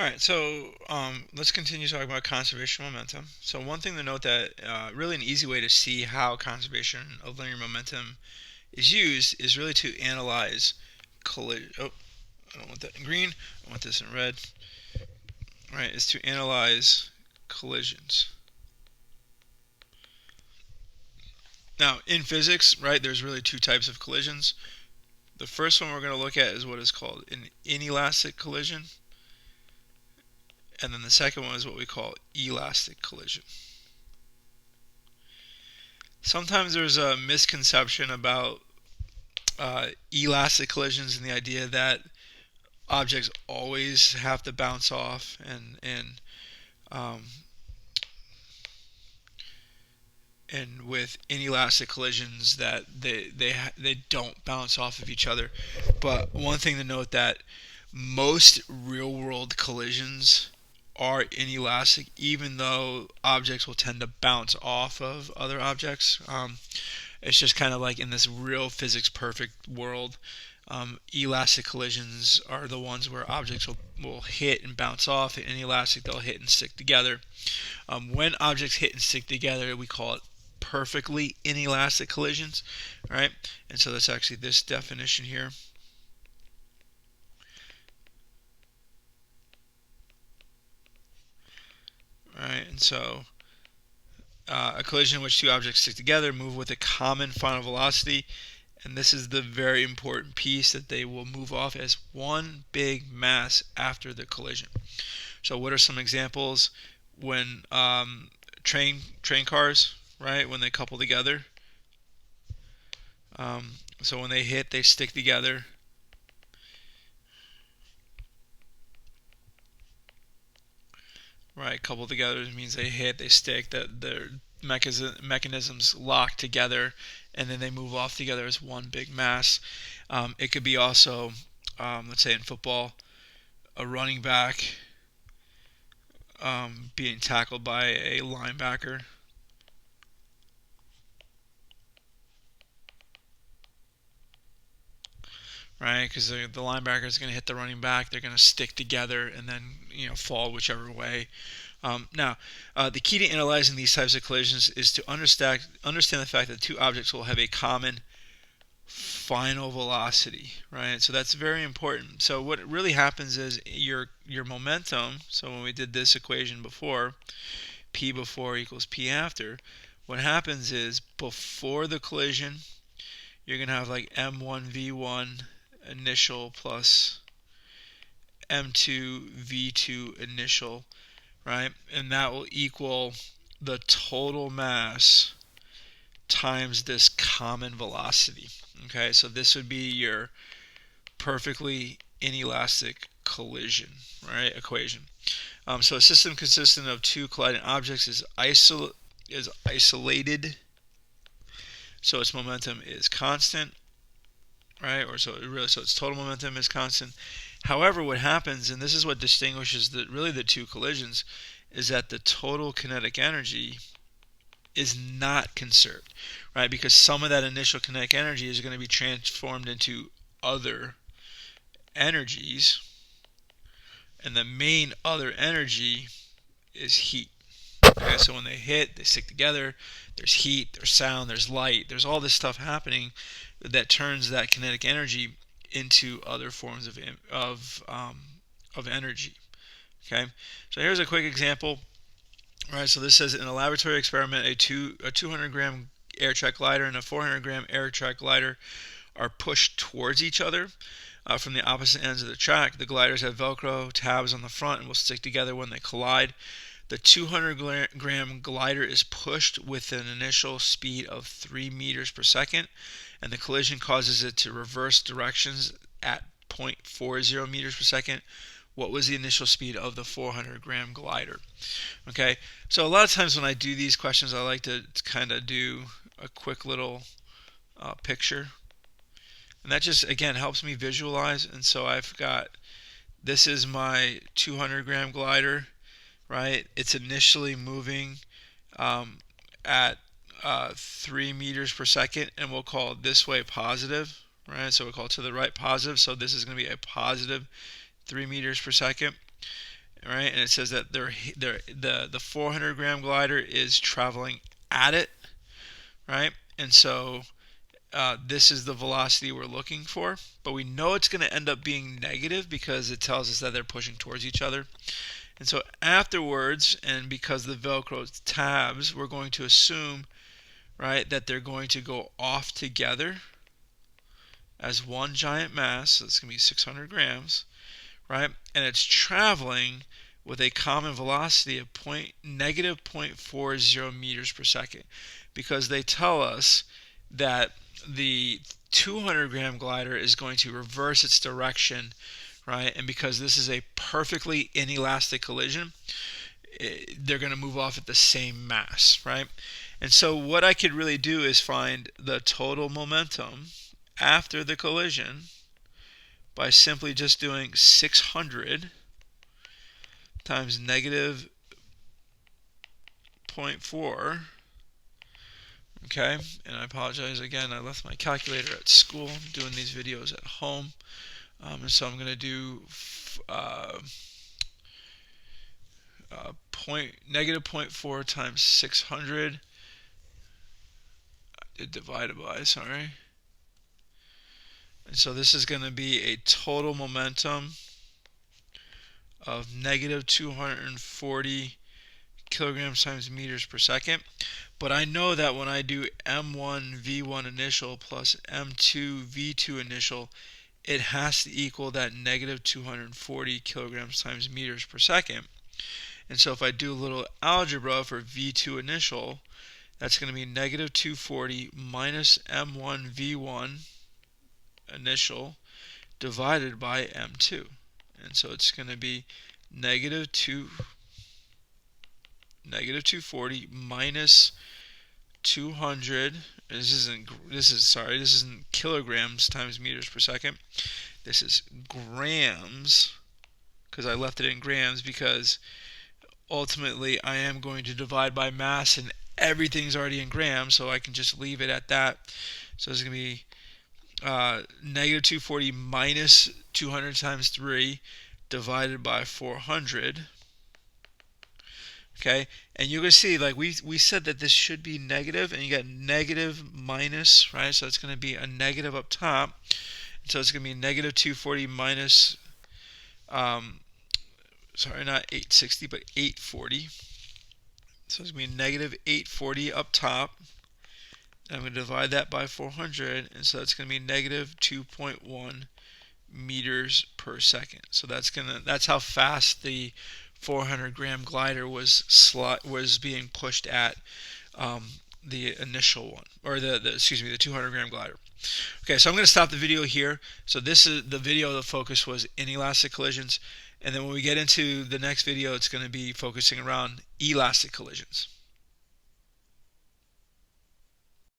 All right, so let's continue talking about conservation momentum. So one thing to note that really an easy way to see how conservation of linear momentum is used is really to analyze collision. Oh, I don't want that in green. I want this in red. All right, is to analyze collisions. Now, in physics, right, there's really two types of collisions. The first one we're going to look at is what is called an inelastic collision, and then the second one is what we call elastic collision. Sometimes there's a misconception about elastic collisions and the idea that objects always have to bounce off, um, and with inelastic collisions that they don't bounce off of each other. But one thing to note that most real world collisions are inelastic, even though objects will tend to bounce off of other objects. It's just kind of like in this real physics perfect world. Elastic collisions are the ones where objects will hit and bounce off, and inelastic they'll hit and stick together. When objects hit and stick together, we call it perfectly inelastic collisions, right? And so that's actually this definition here. Right, and so a collision in which two objects stick together, move with a common final velocity, and this is the very important piece that they will move off as one big mass after the collision. So what are some examples when train cars, right, when they couple together? So when they hit, they stick together. Right, couple together means they hit, they stick, that their mechanisms lock together, and then they move off together as one big mass. It could be also, let's say in football, a running back being tackled by a linebacker. Right, because the linebacker is going to hit the running back. They're going to stick together and then fall whichever way. Now, the key to analyzing these types of collisions is to understand the fact that two objects will have a common final velocity, right? So that's very important. So what really happens is your momentum. So when we did this equation before, p before equals p after. What happens is before the collision, you're going to have like m1v1 initial plus m2 v2 initial, right? And that will equal the total mass times this common velocity. Okay, so this would be your perfectly inelastic collision, right? Equation. So a system consistent of two colliding objects is isolated, so its momentum is constant, right? Or so its total momentum is constant. However, what happens, and this is what distinguishes the two collisions, is that the total kinetic energy is not conserved, right? Because some of that initial kinetic energy is going to be transformed into other energies, and the main other energy is heat. Okay, so when they hit, they stick together. There's heat, there's sound, there's light, there's all this stuff happening that turns that kinetic energy into other forms of energy. Okay, so here's a quick example. All right, so this says in a laboratory experiment, a 200-gram air track glider and a 400-gram air track glider are pushed towards each other from the opposite ends of the track. The gliders have Velcro tabs on the front and will stick together when they collide. The 200-gram glider is pushed with an initial speed of 3 meters per second, and the collision causes it to reverse directions at 0.40 meters per second, what was the initial speed of the 400-gram glider. Okay, so a lot of times when I do these questions, I like to kind of do a quick little picture, and that just again helps me visualize. And so I've got, this is my 200-gram glider, right? It's initially moving at 3 meters per second, and we'll call this way positive, right? So we'll call to the right positive. So this is going to be a positive 3 meters per second, right? And it says that the 400-gram glider is traveling at it, right? And so this is the velocity we're looking for, but we know it's going to end up being negative because it tells us that they're pushing towards each other. And so afterwards, and because the Velcro tabs, we're going to assume, right, that they're going to go off together as one giant mass. So it's going to be 600 grams, right? And it's traveling with a common velocity of negative 0.40 meters per second, because they tell us that the 200-gram glider is going to reverse its direction, right? And because this is a perfectly inelastic collision, they're going to move off at the same mass, right? And so what I could really do is find the total momentum after the collision by simply just doing 600 times negative 0.4. Okay, and I apologize again, I left my calculator at school. I'm doing these videos at home. And so I'm going to do negative 0.4 times 600 divided by, sorry. And so this is going to be a total momentum of negative 240 kilograms times meters per second. But I know that when I do m1 v1 initial plus m2 v2 initial, it has to equal that negative 240 kilograms times meters per second. And so if I do a little algebra for v2 initial, that's going to be negative 240 minus m1 v1 initial divided by m2. And so it's going to be negative 240 minus 200. This isn't kilograms times meters per second. This is grams, because I left it in grams because ultimately I am going to divide by mass and everything's already in grams, so I can just leave it at that. So it's going to be negative 240 minus 200 times 3 divided by 400. Okay, and you're going to see, like we said that this should be negative, and you got negative minus, right? So it's going to be a negative up top. So it's going to be negative 240 minus, sorry, not 860, but 840. So it's going to be negative 840 up top. And I'm going to divide that by 400, and so it's going to be negative 2.1 meters per second. So that's how fast the 400-gram glider was being pushed at the initial one, or the 200-gram glider. Okay, so I'm going to stop the video here. So this is the video. The focus was inelastic collisions, and then when we get into the next video, it's going to be focusing around elastic collisions.